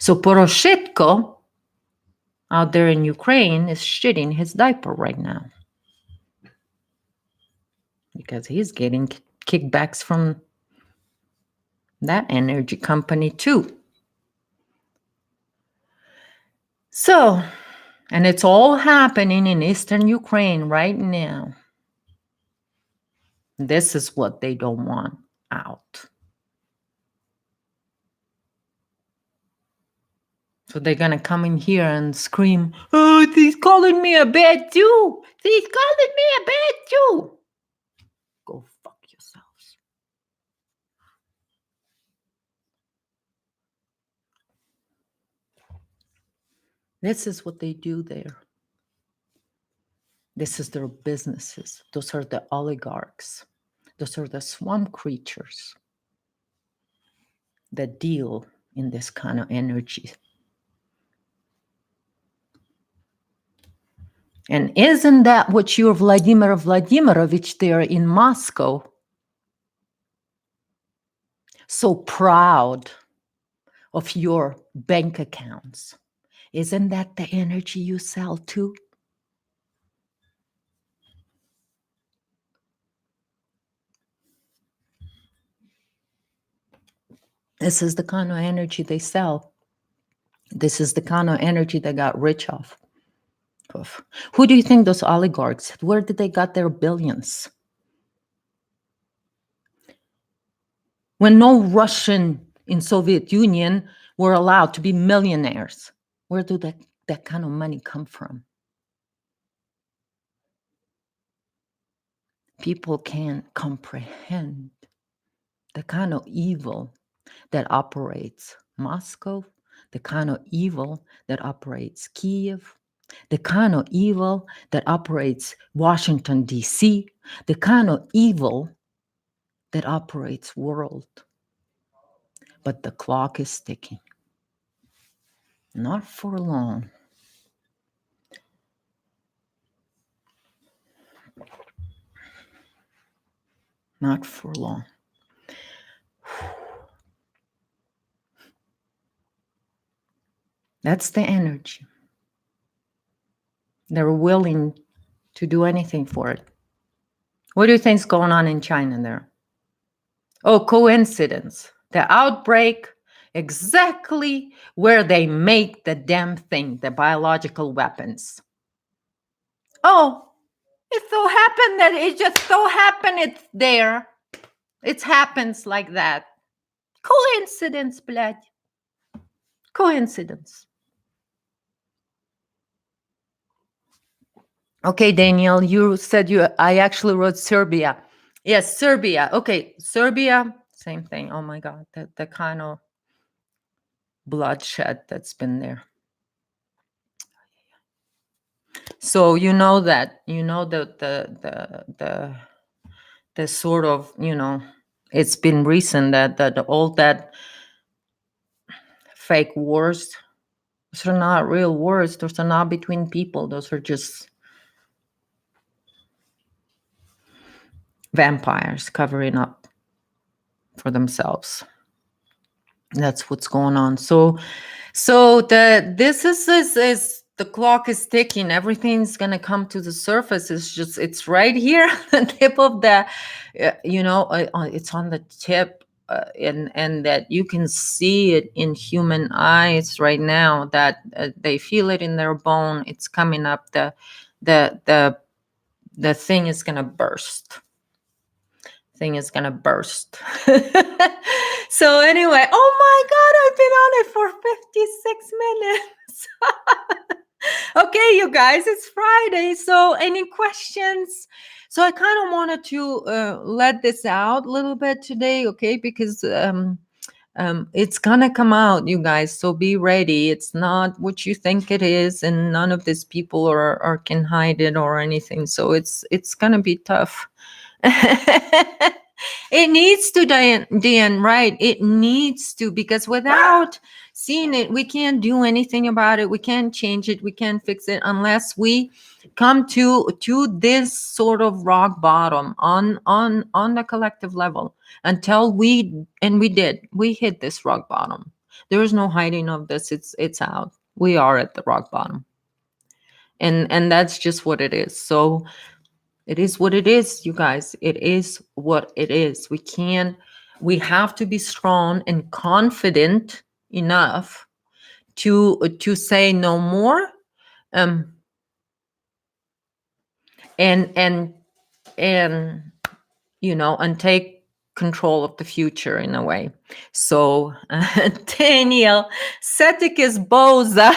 So Poroshenko out there in Ukraine is shitting his diaper right now, because he's getting kickbacks from that energy company too. So, and it's all happening in eastern Ukraine right now. This is what they don't want out. So they're going to come in here and scream, "Oh, he's calling me a bad Jew. He's calling me a bad Jew." Go fuck yourselves. This is what they do there. This is their businesses. Those are the oligarchs. Those are the swamp creatures that deal in this kind of energy. And isn't that what you're Vladimir Vladimirovich there in Moscow so proud of your bank accounts? Isn't that the energy you sell too? This is the kind of energy they sell. This is the kind of energy they got rich off of. Who do you think those oligarchs, where did they got their billions? When no Russian in Soviet Union were allowed to be millionaires, where do that kind of money come from? People can't comprehend the kind of evil that operates Moscow, the kind of evil that operates Kiev, the kind of evil that operates Washington, D.C., the kind of evil that operates world. But the clock is ticking. Not for long. Not for long. That's the energy. They're willing to do anything for it. What do you think is going on in China there? Oh, coincidence. The outbreak, exactly where they make the damn thing, the biological weapons. Oh, it so happened that it just so happened it's there. It happens like that. Coincidence, blood. Coincidence. Okay, Daniel, you said I actually wrote Serbia. Yes, Serbia. Okay, Serbia, same thing. Oh my God, the kind of bloodshed that's been there. So the sort of, it's been recent that all that fake wars, those are not real wars. Those are not between people. Those are just vampires covering up for themselves. That's what's going on. So this is the clock is ticking. Everything's gonna come to the surface. It's right here, the tip of the, it's on the tip, and that you can see it in human eyes right now. That they feel it in their bone. It's coming up. The the the thing is gonna burst. Thing is gonna burst. So anyway, oh my God, I've been on it for 56 minutes. Okay, you guys, it's Friday. So any questions? So I kind of wanted to let this out a little bit today, okay? Because it's gonna come out, you guys. So be ready. It's not what you think it is, and none of these people are can hide it or anything. So it's gonna be tough. It needs to, Dan, right? It needs to, because without seeing it, we can't do anything about it. We can't change it. We can't fix it unless we come to this sort of rock bottom on the collective level. Until we hit this rock bottom. There is no hiding of this. It's out. We are at the rock bottom, and that's just what it is. So it is what it is, you guys. It is what it is. We have to be strong and confident enough to say no more, um and and and take control of the future in a way. So Daniel, Ceticus Boza.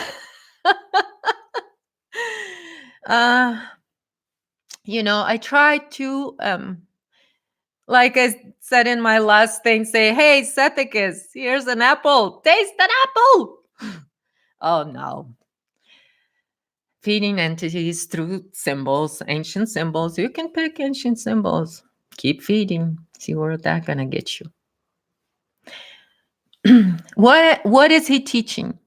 uh I try to, like I said in my last thing, say, hey, Ceticus, here's an apple. Taste an apple. Oh, no. Feeding entities through symbols, ancient symbols. You can pick ancient symbols. Keep feeding. See where that's going to get you. What is he teaching?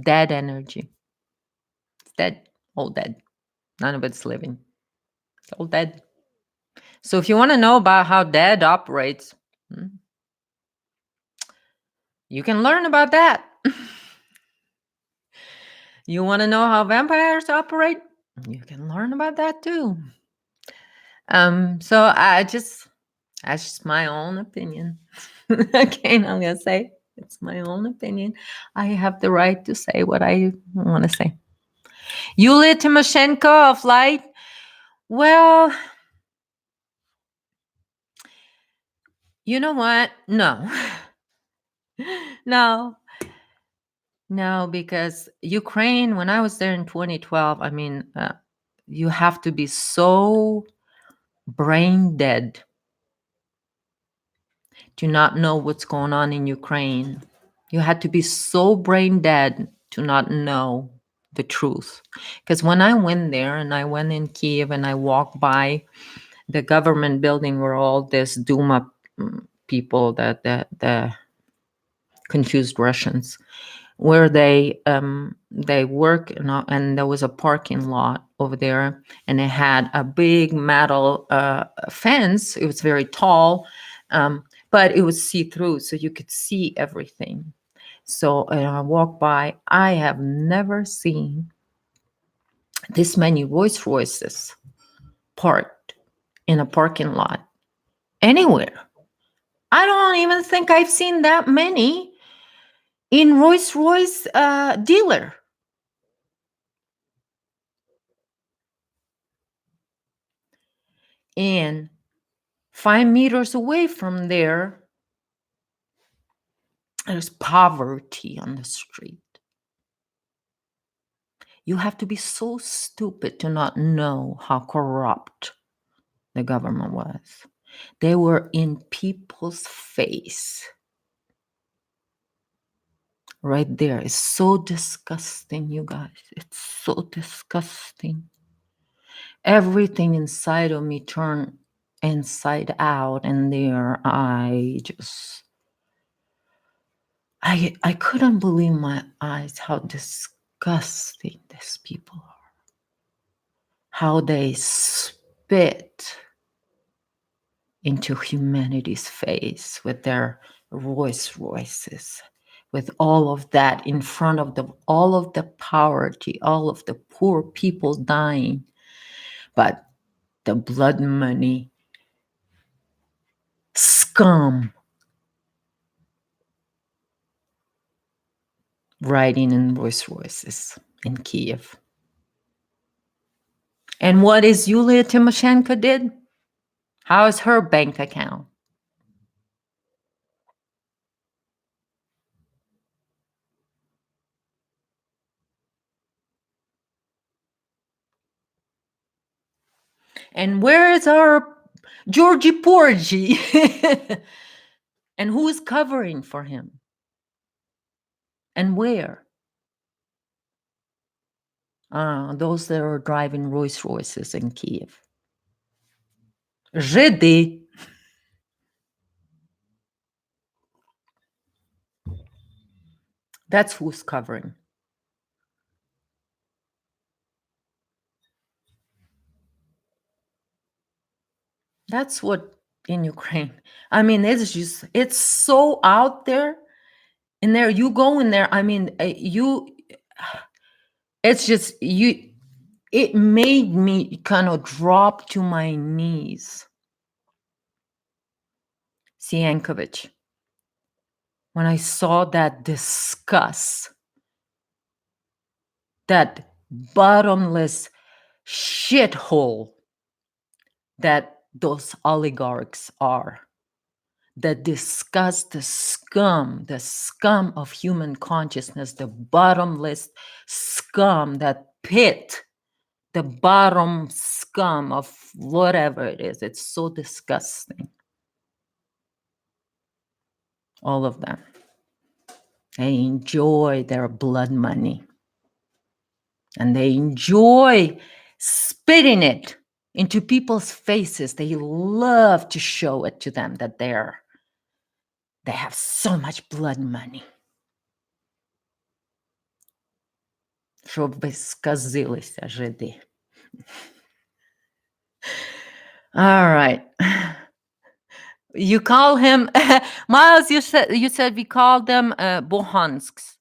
Dead energy. It's dead. All dead. None of it's living. It's all dead. So if you want to know about how dead operates, you can learn about that. You want to know how vampires operate? You can learn about that too. So that's just my own opinion. Again, I'm gonna say it's my own opinion. I have the right to say what I want to say. Yulia Tymoshenko of Light. Well, you know what? No. No, because Ukraine, when I was there in 2012, I mean, you have to be so brain dead to not know what's going on in Ukraine. You had to be so brain dead to not know the truth. Because when I went there and I went in Kiev and I walked by the government building where all this Duma people, the confused Russians, where they work, and there was a parking lot over there, and it had a big metal fence. It was very tall, but it was see-through, so you could see everything. So I walked by. I have never seen this many Rolls Royces parked in a parking lot anywhere. I don't even think I've seen that many in Rolls Royce dealer. And 5 meters away from there, there's poverty on the street. You have to be so stupid to not know how corrupt the government was. They were in people's face. Right there. It's so disgusting, you guys. It's so disgusting. Everything inside of me turned inside out, and there I couldn't believe my eyes how disgusting these people are. How they spit into humanity's face with their Rolls Royces, with all of that in front of them, all of the poverty, all of the poor people dying, but the blood money scum riding in Rolls Royces in Kiev. And what is Yulia Tymoshenko did? How is her bank account? And where is our Georgie Porgy? And who is covering for him? And where? Those that are driving Rolls Royces in Kiev. Жиди. That's who's covering. That's what in Ukraine. I mean, it's so out there. In there, you go in there. I mean, it's just, it made me kind of drop to my knees. Sienkiewicz. When I saw that disgust, that bottomless shithole that those oligarchs are, the disgust, the scum of human consciousness, the bottomless scum, that pit, the bottom scum of whatever it is. It's so disgusting. All of them. They enjoy their blood money. And they enjoy spitting it into people's faces. They love to show it to them that they have so much blood money. Щоб ви сказилися, жиди. All right. You call him Miles. You said we call them Bohansks.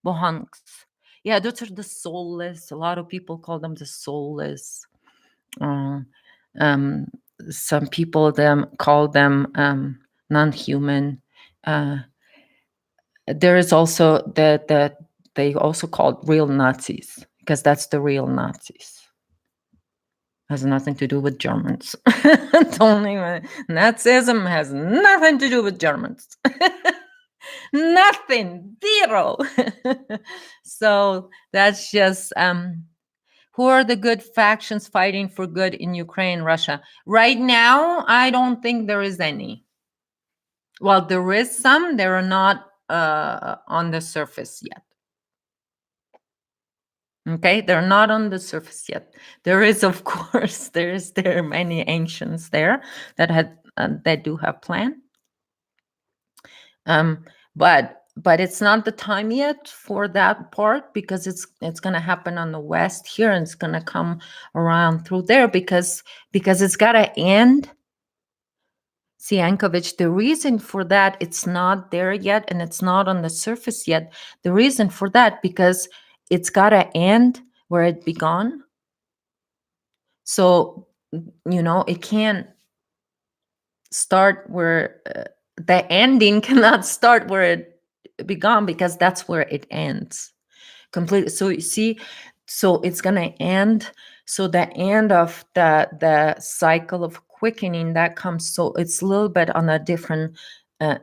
Bohansks. Yeah, those are the soulless. A lot of people call them the soulless. Some people call them non-human. There is also that they also called real Nazis, because that's the real Nazis. Has nothing to do with Germans. Nazism has nothing to do with Germans. Nothing. Zero. So that's just who are the good factions fighting for good in Ukraine, Russia? Right now, I don't think there is any. Well, there is some. They are not on the surface yet. Okay, they're not on the surface yet. There is, of course, there are many ancients there that do have plan. But it's not the time yet for that part, because it's going to happen on the west here, and it's going to come around through there because it's got to end. Sienkiewicz, the reason for that, it's not there yet, and it's not on the surface yet. The reason for that, because it's got to end where it began. So, it can't start where the ending cannot start where it began, because that's where it ends completely. So you see, so it's going to end. So the end of the cycle of quickening that comes. So it's a little bit on a different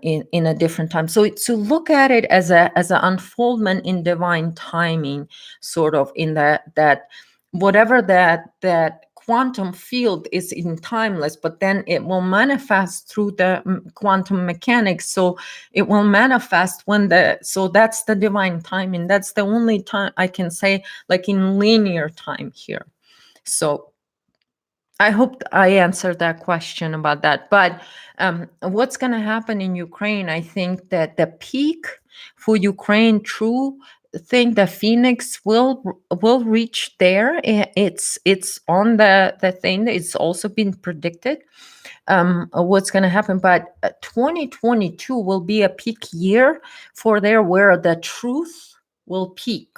in a different time. So to look at it as an unfoldment in divine timing, sort of in that whatever that quantum field is in timeless, but then it will manifest through the quantum mechanics. So it will manifest when so that's the divine timing. That's the only time I can say, like in linear time here. So I hope I answered that question about that. But what's going to happen in Ukraine? I think that the peak for Ukraine, true thing, the Phoenix will reach there. It's on the thing. It's also been predicted what's going to happen. But 2022 will be a peak year for there, where the truth will peak.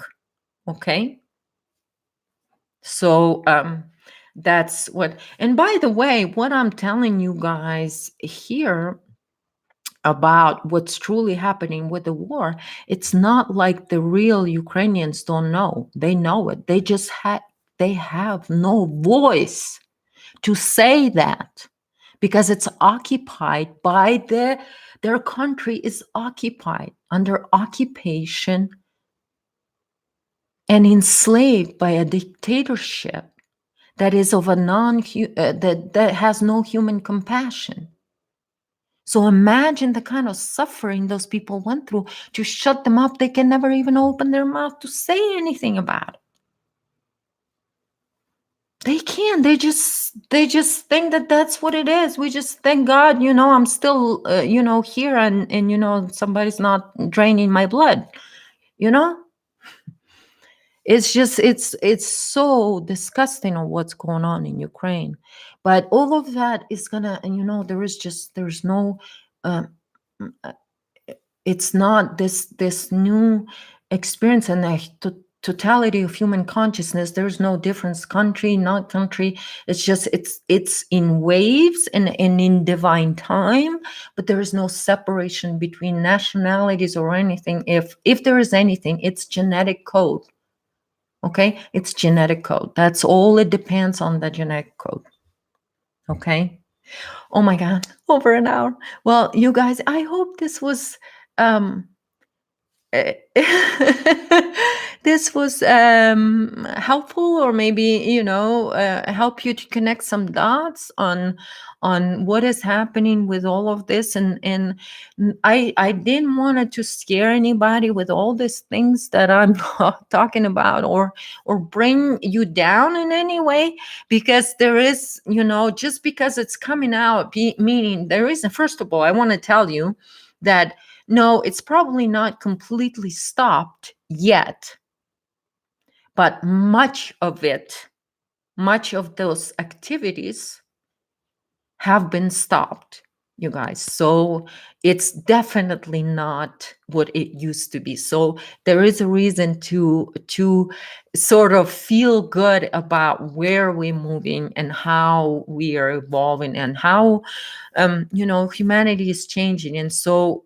Okay. So that's what, and by the way, what I'm telling you guys here about what's truly happening with the war, it's not like the real Ukrainians don't know. They know it. They just they have no voice to say that, because it's occupied by their country is occupied, under occupation, and enslaved by a dictatorship that is of a that has no human compassion. So imagine the kind of suffering those people went through to shut them up. They can never even open their mouth to say anything about it. They can't. They just think that that's what it is. We just thank God, I'm still, here, and somebody's not draining my blood. It's just it's so disgusting on what's going on in Ukraine. But all of that is gonna, and there's no it's not this new experience and the totality of human consciousness. There's no difference, country, not country. It's just it's in waves and in divine time, but there is no separation between nationalities or anything. If there is anything, it's genetic code. Okay, it's genetic code. That's all. It depends on the genetic code. Okay. Oh my God, over an hour. Well, you guys, I hope this was this was helpful, or maybe help you to connect some dots on what is happening with all of this. And I didn't want it to scare anybody with all these things that I'm talking about, or bring you down in any way, because there is, just because it's coming out, meaning there isn't. First of all, I want to tell you that no, it's probably not completely stopped yet, but much of those activities have been stopped, you guys. So it's definitely not what it used to be. So there is a reason to sort of feel good about where we're moving and how we are evolving, and how humanity is changing. And so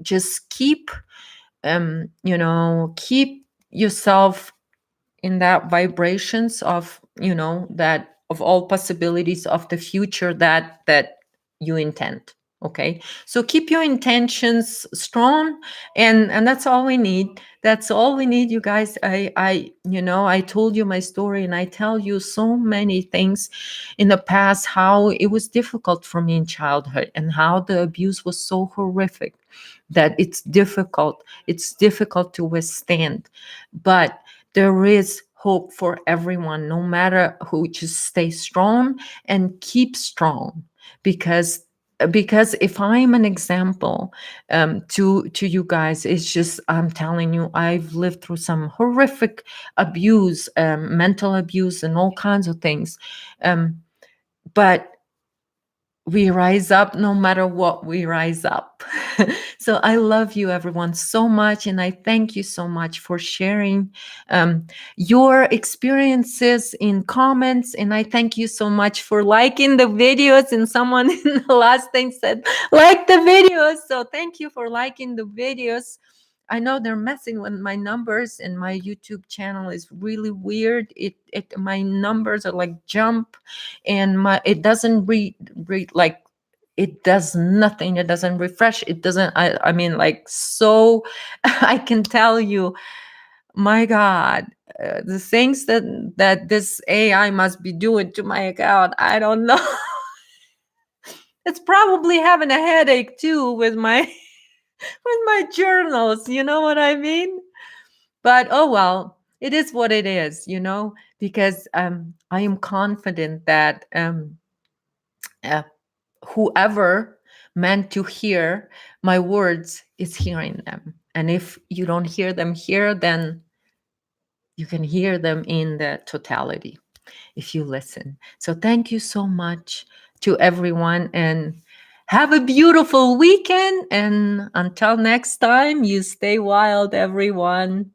just keep keep yourself in that vibrations of that, of all possibilities of the future that you intend. Okay, so keep your intentions strong, and that's all we need. That's all we need, you guys. I told you my story, and I tell you so many things in the past, how it was difficult for me in childhood, and how the abuse was so horrific that it's difficult to withstand. But there is hope for everyone, no matter who. Just stay strong and keep strong, because if I'm an example to you guys, it's just, I'm telling you, I've lived through some horrific abuse, mental abuse, and all kinds of things. But we rise up no matter what. We rise up. So I love you, everyone, so much, and I thank you so much for sharing your experiences in comments. And I thank you so much for liking the videos. And someone in the last thing said, like the videos. So thank you for liking the videos. I know they're messing with my numbers, and my YouTube channel is really weird. It my numbers are like jump, and my it doesn't read like, it does nothing. It doesn't refresh. It doesn't. I mean, like, so I can tell you, my God, the things that this AI must be doing to my account, I don't know. It's probably having a headache too with my with my journals. You know what I mean? But oh well, it is what it is. Because I am confident that uh, whoever meant to hear my words is hearing them. And if you don't hear them here, then you can hear them in the totality if you listen. So thank you so much to everyone, and have a beautiful weekend. And until next time, you stay wild, everyone.